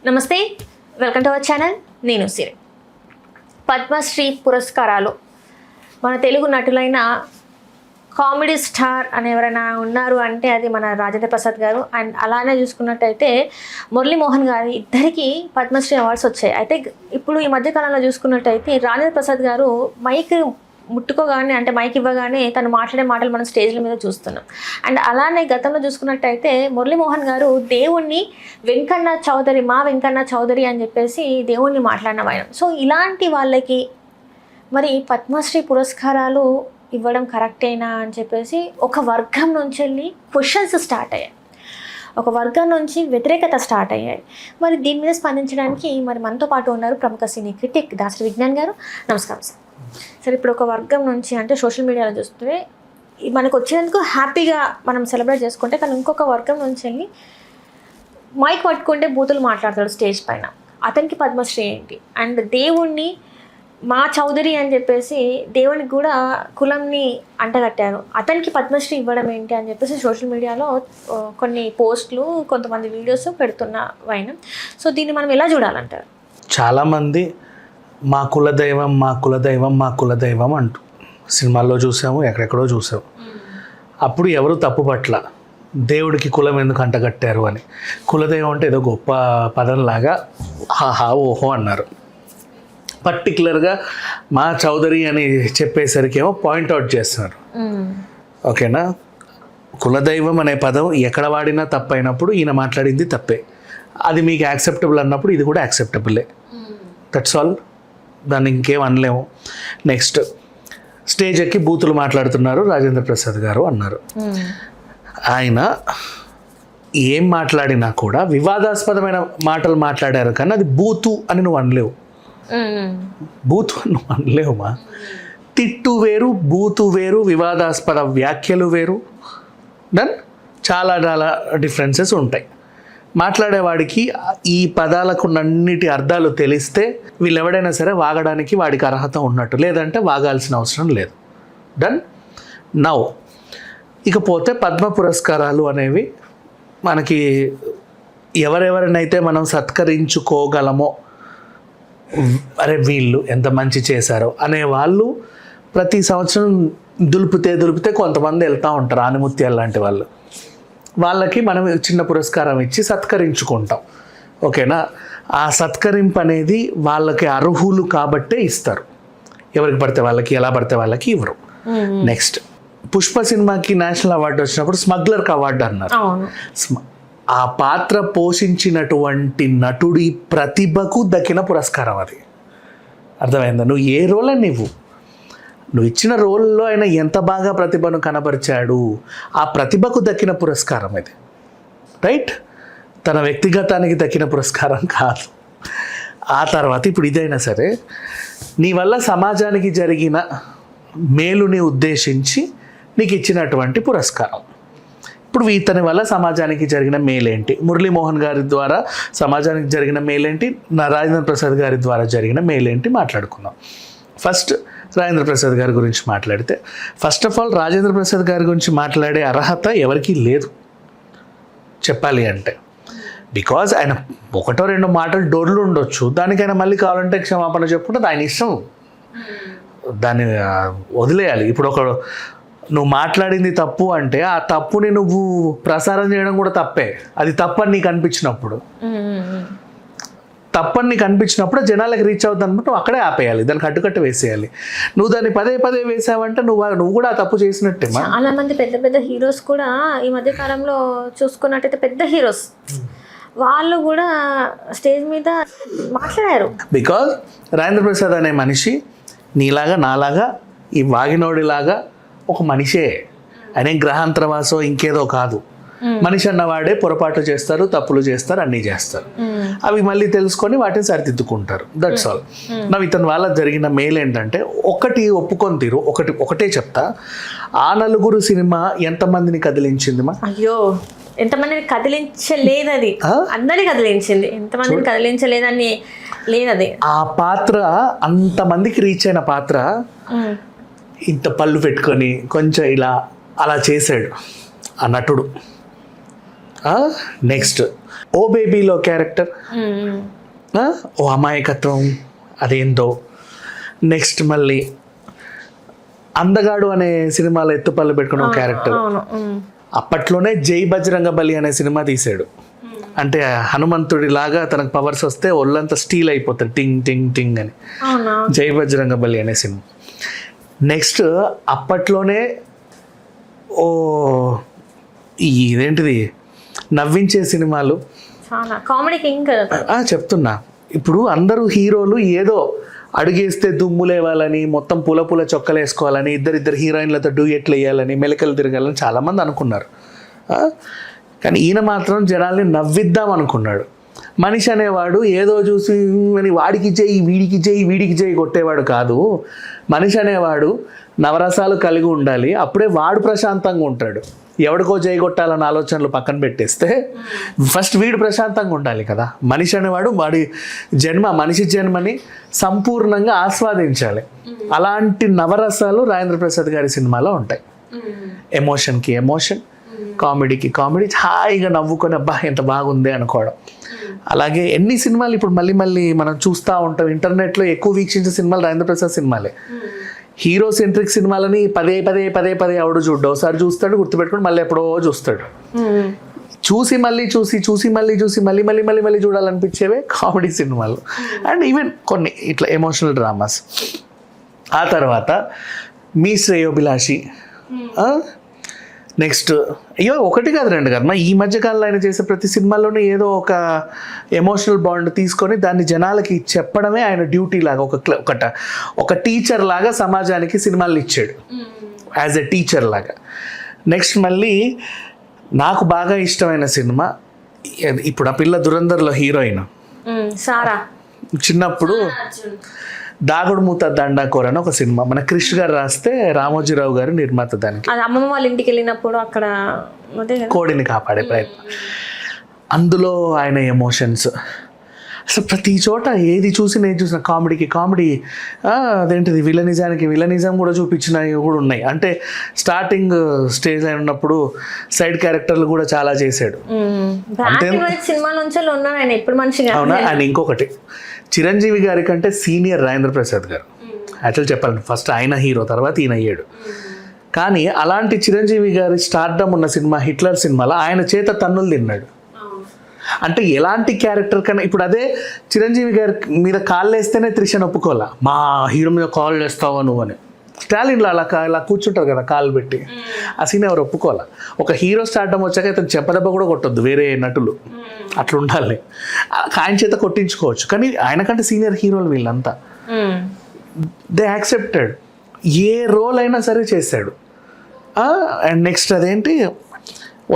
నమస్తే, welcome to our channel. నేను సిరి. పద్మశ్రీ పురస్కారాలు మన తెలుగు నటులైన కామెడీ స్టార్ అని ఎవరైనా ఉన్నారు అంటే అది మన రాజేంద్ర ప్రసాద్ గారు. అండ్ అలానే చూసుకున్నట్టయితే మురళీమోహన్ గారి ఇద్దరికి పద్మశ్రీ అవార్డ్స్ వచ్చాయి. అయితే ఇప్పుడు ఈ మధ్యకాలంలో చూసుకున్నట్టయితే రాజేంద్ర ప్రసాద్ గారు మైక్ ముట్టుకోగానే అంటే మైక్ ఇవ్వగానే తను మాట్లాడే మాటలు మనం స్టేజ్ల మీద చూస్తున్నాం. అండ్ అలానే గతంలో చూసుకున్నట్టయితే మురళీమోహన్ గారు దేవుణ్ణి వెంకన్న చౌదరి, మా వెంకన్న చౌదరి అని చెప్పేసి దేవుణ్ణి మాట్లాడిన ఆయన. సో ఇలాంటి వాళ్ళకి మరి పద్మశ్రీ పురస్కారాలు ఇవ్వడం కరెక్టేనా అని చెప్పేసి ఒక వర్గం నుంచి వెళ్ళి క్వశ్చన్స్ స్టార్ట్ అయ్యాయి, ఒక వర్గం నుంచి వ్యతిరేకత స్టార్ట్ అయ్యాయి. మరి దీని మీద స్పందించడానికి మరి మనతో పాటు ఉన్నారు ప్రముఖ సినీ క్రిటిక్ దాసరి విజ్ఞాన్ గారు. నమస్కారం సార్. సరే, ఇప్పుడు ఒక వర్గం నుంచి అంటే సోషల్ మీడియాలో చూస్తే మనకు వచ్చినందుకు హ్యాపీగా మనం సెలబ్రేట్ చేసుకుంటే, కానీ ఇంకొక వర్గం నుంచి వెళ్ళి మైక్ పట్టుకుంటే బూతులు మాట్లాడతాడు స్టేజ్ పైన, అతనికి పద్మశ్రీ ఏంటి? అండ్ దేవుణ్ణి మా చౌదరి అని చెప్పేసి దేవునికి కూడా కులంని అంటగట్టారు, అతనికి పద్మశ్రీ ఇవ్వడం ఏంటి అని చెప్పేసి సోషల్ మీడియాలో కొన్ని పోస్టులు, కొంతమంది వీడియోస్ పెడుతున్న వైనం. సో దీన్ని మనం ఎలా చూడాలంటారు? చాలామంది మా కులదైవం మా కులదైవం మా కులదైవం అంటూ సినిమాల్లో చూసాము, ఎక్కడెక్కడో చూసాము. అప్పుడు ఎవరు తప్పు పట్ల దేవుడికి కులం ఎందుకు అంటగట్టారు అని. కులదైవం అంటే ఏదో గొప్ప పదంలాగా హాహా ఓహో అన్నారు. పర్టికులర్గా మా చౌదరి అని చెప్పేసరికి ఏమో పాయింట్అవుట్ చేస్తున్నారు. ఓకేనా, కులదైవం అనే పదం ఎక్కడ వాడినా తప్పైనప్పుడు ఈయన మాట్లాడింది తప్పే, అది మీకు యాక్సెప్టబుల్ అన్నప్పుడు ఇది కూడా యాక్సెప్టబులే. దట్స్ ఆల్, దాన్ని ఇంకేం అనలేము. నెక్స్ట్, స్టేజ్ ఎక్కి బూతులు మాట్లాడుతున్నారు రాజేంద్ర ప్రసాద్ గారు అన్నారు. ఆయన ఏం మాట్లాడినా కూడా వివాదాస్పదమైన మాటలు మాట్లాడారు, కానీ అది బూతు అని నువ్వు అనలేవు. బూతు అని నువ్వు అనలేవుమా. తిట్టు వేరు, బూతు వేరు, వివాదాస్పద వ్యాఖ్యలు వేరు. దెన్ చాలా చాలా డిఫరెన్సెస్ ఉంటాయి. మాట్లాడేవాడికి ఈ పదాలకు అన్నిటి అర్థాలు తెలిస్తే వీళ్ళు ఎవడైనా సరే వాగడానికి వాడికి అర్హత ఉన్నట్టు, లేదంటే వాగాల్సిన అవసరం లేదు. డన్. నౌ ఇకపోతే పద్మ పురస్కారాలు అనేవి మనకి ఎవరెవరినైతే మనం సత్కరించుకోగలమో, అరే వీళ్ళు ఎంత మంచి చేశారో అనే వాళ్ళు ప్రతి సంవత్సరం దులిపితే కొంతమంది వెళ్తూ ఉంటారు, ఆనిముత్యాలు లాంటి వాళ్ళు. వాళ్ళకి మనం చిన్న పురస్కారం ఇచ్చి సత్కరించుకుంటాం. ఓకేనా, ఆ సత్కరింపు అనేది వాళ్ళకి అర్హులు కాబట్టే ఇస్తారు. ఎవరికి పడితే వాళ్ళకి, ఎలా పడితే వాళ్ళకి ఇవ్వరు. నెక్స్ట్, పుష్ప సినిమాకి నేషనల్ అవార్డు వచ్చినప్పుడు స్మగ్లర్కి అవార్డు అన్నారు. ఆ పాత్ర పోషించినటువంటి నటుడి ప్రతిభకు దక్కిన పురస్కారం అది. అర్థమైందా? నువ్వు ఏ రోల్ అని నువ్వు ఇచ్చిన రోల్లో ఆయన ఎంత బాగా ప్రతిభను కనబరిచాడు, ఆ ప్రతిభకు దక్కిన పురస్కారం ఇది. రైట్, తన వ్యక్తిగతానికి దక్కిన పురస్కారం కాదు. ఆ తర్వాత ఇప్పుడు ఇదైనా సరే నీ వల్ల సమాజానికి జరిగిన మేలుని ఉద్దేశించి నీకు ఇచ్చినటువంటి పురస్కారం. ఇప్పుడు ఇతని వల్ల సమాజానికి జరిగిన మేలేంటి, మురళీమోహన్ గారి ద్వారా సమాజానికి జరిగిన మేలేంటి, రాజేంద్ర ప్రసాద్ గారి ద్వారా జరిగిన మేలేంటి మాట్లాడుకుందాం. ఫస్ట్ రాజేంద్ర ప్రసాద్ గారి గురించి మాట్లాడితే, first of all Rajendra Prasad గారి గురించి మాట్లాడే అర్హత ఎవరికీ లేదు చెప్పాలి అంటే. బికాజ్ ఆయన ఒకటో రెండో మాటలు డోర్లు ఉండొచ్చు, దానికైనా మళ్ళీ కావాలంటే క్షమాపణ చెప్పుకుంటే ఆయన ఇష్టం, దాన్ని వదిలేయాలి. ఇప్పుడు నువ్వు మాట్లాడింది తప్పు అంటే ఆ తప్పుని నువ్వు ప్రసారం చేయడం కూడా తప్పే. అది తప్పని నీకు అనిపించినప్పుడు, జనాలకు రీచ్ అవుతుంది అనుకుంటే అక్కడే ఆపేయాలి, దానికి అడ్డుకట్ట వేసేయాలి. నువ్వు దాన్ని పదే పదే వేసావంటే నువ్వు కూడా ఆ తప్పు చేసినట్టే. చాలా మంది పెద్ద పెద్ద హీరోస్ కూడా ఈ మధ్య కాలంలో చూసుకున్నట్టయితే పెద్ద హీరోస్ వాళ్ళు కూడా స్టేజ్ మీద మాట్లాడారు. బికాజ్ రాజేంద్ర ప్రసాద్ అనే మనిషి నీలాగా నాలాగా ఈ వాగినోడిలాగా ఒక మనిషే. ఆయన గ్రహాంతరవాసో ఇంకేదో కాదు. మనిషి అన్నవాడే పొరపాట్లు చేస్తారు, తప్పులు చేస్తారు, అన్నీ చేస్తారు. అవి మళ్ళీ తెలుసుకొని వాటిని సరిదిద్దుకుంటారు. That's all. నా ఇతని వల్ల జరిగిన మేలు ఏంటంటే, ఒకటి ఒప్పుకొని తీరు, ఒకటే చెప్తా. ఆ నలుగురు సినిమా ఎంతమందిని కదిలించింది మా? అయ్యో, ఎంతమందిని కదిలించలేదు, అది అందరినీ కదిలించింది. ఎంతమందిని కదిలించలేదని లేదది. ఆ పాత్ర అంతమందికి రీచ్ అయిన పాత్ర ఇంత పళ్ళు పెట్టుకొని కొంచెం ఇలా అలా చేశాడు ఆ నటుడు. నెక్స్ట్ ఓ బేబీలో క్యారెక్టర్, ఓ అమాయకత్వం అదేందో. నెక్స్ట్ మళ్ళీ అందగాడు అనే సినిమాలో ఎత్తుపల్లి పెట్టుకున్న ఒక క్యారెక్టర్. అప్పట్లోనే జై బజరంగ బలి అనే సినిమా తీసాడు. అంటే హనుమంతుడి లాగా తనకు పవర్స్ వస్తే ఒళ్ళంతా స్టీల్ అయిపోతాడు, టింగ్ టింగ్ టింగ్ అని. జై బజరంగ బలి అనే సినిమా. నెక్స్ట్ అప్పట్లోనే ఓ ఇదేంటిది నవ్వించే సినిమాలు, కామెడీ కింగ్ చెప్తున్నా. ఇప్పుడు అందరూ హీరోలు ఏదో అడుగేస్తే దుమ్ము లేవాలని, మొత్తం పూల పూల చొక్కలు వేసుకోవాలని, ఇద్దరిద్దరు హీరోయిన్లతో డూయెట్లు వేయాలని, మెలకలు తిరగాలని చాలామంది అనుకున్నారు. కానీ ఈయన మాత్రం జనాల్ని నవ్విద్దాం అనుకున్నాడు. మనిషి అనేవాడు ఏదో చూసి వాడికి చేయి వీడికి చేయి వీడికి చేయి కొట్టేవాడు కాదు. మనిషి అనేవాడు నవరసాలు కలిగి ఉండాలి, అప్పుడే వాడు ప్రశాంతంగా ఉంటాడు. ఎవడికో చేయి కొట్టాలన్న ఆలోచనలు పక్కన పెట్టేస్తే ఫస్ట్ వీడు ప్రశాంతంగా ఉండాలి కదా. మనిషి అనేవాడు వాడి మనిషి జన్మని సంపూర్ణంగా ఆస్వాదించాలి. అలాంటి నవరసాలు రాజేంద్ర ప్రసాద్ గారి సినిమాలో ఉంటాయి. ఎమోషన్కి ఎమోషన్, కామెడీకి కామెడీ, హాయిగా నవ్వుకొని అబ్బా ఎంత బాగుంది అనుకోవడం. అలాగే ఎన్ని సినిమాలు ఇప్పుడు మళ్ళీ మళ్ళీ మనం చూస్తూ ఉంటాం. ఇంటర్నెట్లో ఎక్కువ వీక్షించే సినిమాలు రాజేంద్ర ప్రసాద్ సినిమాలే. హీరో సెంట్రిక్ సినిమాలని పదే పదే పదే పదే ఆవిడ చూడ్డా, ఒకసారి చూస్తాడు గుర్తుపెట్టుకుని మళ్ళీ ఎప్పుడో చూస్తాడు. చూసి మళ్ళీ మళ్ళీ మళ్ళీ మళ్ళీ మళ్ళీ చూడాలనిపించేవే కామెడీ సినిమాలు. అండ్ ఈవెన్ కొన్ని ఇట్లా ఎమోషనల్ డ్రామాస్. ఆ తర్వాత మీ శ్రేయోభిలాషి, నెక్స్ట్ అయ్యో ఒకటి కాదు రెండు కాదు, ఈ మధ్యకాలంలో ఆయన చేసే ప్రతి సినిమాలోనే ఏదో ఒక ఎమోషనల్ బాండ్ తీసుకొని దాన్ని జనాలకి చెప్పడమే ఆయన డ్యూటీ లాగా, ఒక టీచర్ లాగా సమాజానికి సినిమాలు ఇచ్చాడు యాజ్ ఎ టీచర్ లాగా. నెక్స్ట్ మళ్ళీ నాకు బాగా ఇష్టమైన సినిమా ఇప్పుడు ఆ పిల్ల దురంధర్లో హీరోయిన్ సారా. చిన్నప్పుడు దాగుడు మూత దండాకోర్ అని ఒక సినిమా మన క్రిష్ గారు రాస్తే రామోజీరావు గారు నిర్మాత. దానికి అమ్మమ్మ వాళ్ళ ఇంటికి వెళ్ళినప్పుడు అక్కడ కోడిని కాపాడే ప్రయత్నం. అందులో ఆయన ఎమోషన్స్ అసలు ప్రతి చోట ఏది చూసినా కామెడీకి కామెడీ, అదేంటిది విలనిజం కూడా చూపించినవి కూడా ఉన్నాయి. అంటే స్టార్టింగ్ స్టేజ్ అయిన ఉన్నప్పుడు సైడ్ క్యారెక్టర్లు కూడా చాలా చేశాడు. అవునా. అండ్ ఇంకొకటి చిరంజీవి గారి కంటే సీనియర్ రాజేంద్ర ప్రసాద్ గారు. యాక్చువల్ చెప్పాలంటే ఫస్ట్ ఆయన హీరో, తర్వాత ఈయన అయ్యాడు. కానీ అలాంటి చిరంజీవి గారి స్టార్డమ్ ఉన్న సినిమా హిట్లర్ సినిమాలో ఆయన చేత తన్నులు తిన్నాడు. అంటే ఎలాంటి క్యారెక్టర్ కన్నా ఇప్పుడు అదే చిరంజీవి గారి మీద కాళ్ళు వేస్తేనే త్రిషను ఒప్పుకోవాలా, మా హీరో మీద కాళ్ళు వేస్తావా నువ్వు అని. స్టాలిన్లో ఇలా కూర్చుంటారు కదా కాళ్ళు పెట్టి, ఆ సీన్ ఎవరు ఒప్పుకోవాలా. ఒక హీరో స్టార్డమ్ వచ్చాక ఇతను చెంపదెబ్బ కూడా కొట్టొద్దు వేరే నటులు, అట్లా ఉండాలి. ఆయన చేత కొట్టించుకోవచ్చు. కానీ ఆయనకంటే సీనియర్ హీరోలు వీళ్ళంతా దే యాక్సెప్టెడ్. ఏ రోల్ అయినా సరే చేశాడు. అండ్ నెక్స్ట్ అదేంటి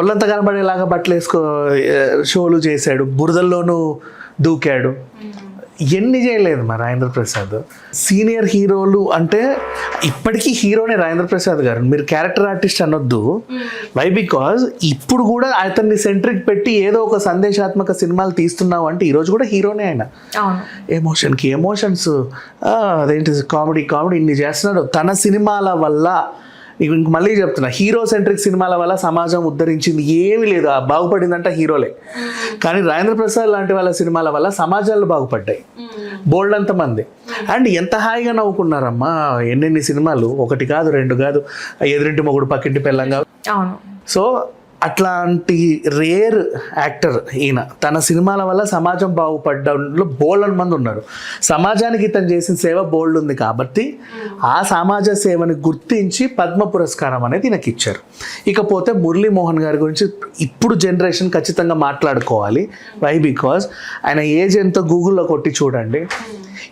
ఒళ్ళంతా కనబడేలాగా బట్టలు షోలు చేశాడు, బురదల్లోనూ దూకాడు. ఎన్ని చేయలేదు మా రాజేంద్ర ప్రసాద్. సీనియర్ హీరోలు అంటే ఇప్పటికీ హీరోనే రాజేంద్ర ప్రసాద్ గారు, మీరు క్యారెక్టర్ ఆర్టిస్ట్ అనొద్దు. వై బికాజ్ ఇప్పుడు కూడా అతన్ని సెంట్రిక్ పెట్టి ఏదో ఒక సందేశాత్మక సినిమాలు తీస్తున్నావు అంటే ఈరోజు కూడా హీరోనే ఆయన. ఎమోషన్కి ఎమోషన్స్, అదేంటి కామెడీ ఇన్ని చేస్తున్నాడు. తన సినిమాల వల్ల ఇంక మళ్ళీ చెప్తున్నా, హీరో సెంట్రిక్ సినిమాల వల్ల సమాజం ఉద్ధరించింది ఏమీ లేదు. బాగుపడిందంటే హీరోలే. కానీ రాజేంద్ర ప్రసాద్ లాంటి వాళ్ళ సినిమాల వల్ల సమాజాలు బాగుపడ్డాయి బోల్డ్ అంతమంది. అండ్ ఎంత హాయిగా నవ్వుకున్నారమ్మా. ఎన్నెన్ని సినిమాలు, ఒకటి కాదు రెండు కాదు, ఎదురింటి మొగుడు పక్కింటి పెళ్ళంగా. సో అట్లాంటి రేర్ యాక్టర్ ఈయన. తన సినిమాల వల్ల సమాజం బాగుపడ్డంలో బోల్డ్ మంది ఉన్నారు. సమాజానికి ఇతను చేసిన సేవ బోల్డ్ ఉంది కాబట్టి ఆ సమాజ సేవని గుర్తించి పద్మ పురస్కారం అనేది ఈయనకి ఇచ్చారు. ఇకపోతే మురళీమోహన్ గారి గురించి ఇప్పుడు జనరేషన్ ఖచ్చితంగా మాట్లాడుకోవాలి. వై బికాజ్ ఆయన ఏజ్ ఎంతో గూగుల్లో కొట్టి చూడండి.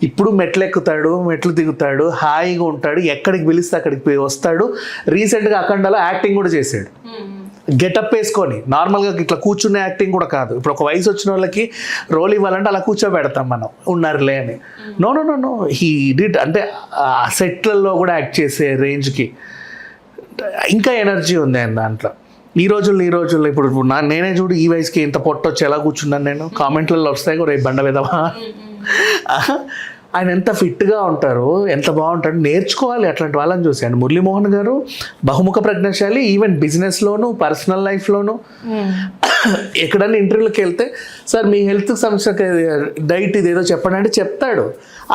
ఇప్పుడు మెట్లు ఎక్కుతాడు, మెట్లు దిగుతాడు, హాయిగా ఉంటాడు, ఎక్కడికి పిలిస్తే అక్కడికి వస్తాడు. రీసెంట్గా అఖండలో యాక్టింగ్ కూడా చేశాడు. గెటప్ వేసుకొని నార్మల్గా ఇట్లా కూర్చునే యాక్టింగ్ కూడా కాదు. ఇప్పుడు ఒక వయసు వచ్చిన వాళ్ళకి రోల్ ఇవ్వాలంటే అలా కూర్చోబెడతాం మనం, ఉన్నారులే అని. No he did. అంటే ఆ సెట్లలో కూడా యాక్ట్ చేసే రేంజ్కి ఇంకా ఎనర్జీ ఉంది ఆయన దాంట్లో. ఈ రోజుల్లో ఇప్పుడు నేనే చూడు ఈ వయసుకి ఇంత పొట్టొచ్చి ఎలా కూర్చున్నాను నేను. కామెంట్లలో వస్తాయి రేపు బండ విధవా. ఆయన ఎంత ఫిట్గా ఉంటారు, ఎంత బాగుంటారు, నేర్చుకోవాలి అట్లాంటి వాళ్ళని చూసి. అండ్ మురళీమోహన్ గారు బహుముఖ ప్రజ్ఞాశాలి, ఈవెన్ బిజినెస్లోను పర్సనల్ లైఫ్లోను. ఎక్కడన్నా ఇంటర్వ్యూకి వెళ్తే సార్ మీ హెల్త్కి సంబంధించిన డైట్ ఇదేదో చెప్పండి అంటే చెప్తాడు.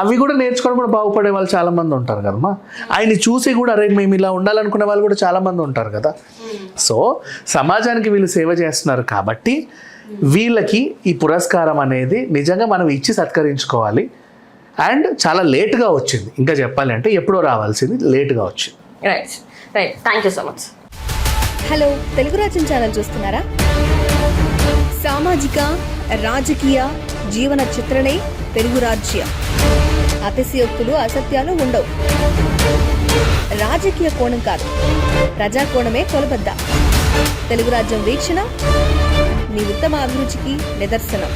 అవి కూడా నేర్చుకోవడం కూడా బాగుపడే వాళ్ళు చాలామంది ఉంటారు కదమ్మా. ఆయన్ని చూసి కూడా అరే మేము ఇలా ఉండాలనుకునే వాళ్ళు కూడా చాలామంది ఉంటారు కదా. సో సమాజానికి వీళ్ళు సేవ చేస్తున్నారు కాబట్టి వీళ్ళకి ఈ పురస్కారం అనేది నిజంగా మనం ఇచ్చి సత్కరించుకోవాలి. అండ్ చాలా లేట్గా వచ్చింది, ఇంకా చెప్పాలి అంటే ఎప్పుడో రావాల్సింది లేట్గా వచ్చింది. Right right, thank you so much. Hello, Telugu రాజ్యం ఛానల్ చూస్తున్నారా? సామాజిక రాజకీయ జీవన చిత్రణే తెలుగు రాజ్యం. అతిశయోక్తులు అసత్యాలు ఉండవు. రాజకీయ కోణం కాదు, ప్రజా కోణమే కొలబద్ద. తెలుగు రాజ్యం వీక్షణ మీ ఉత్తమ అభిరుచికి నిదర్శనం.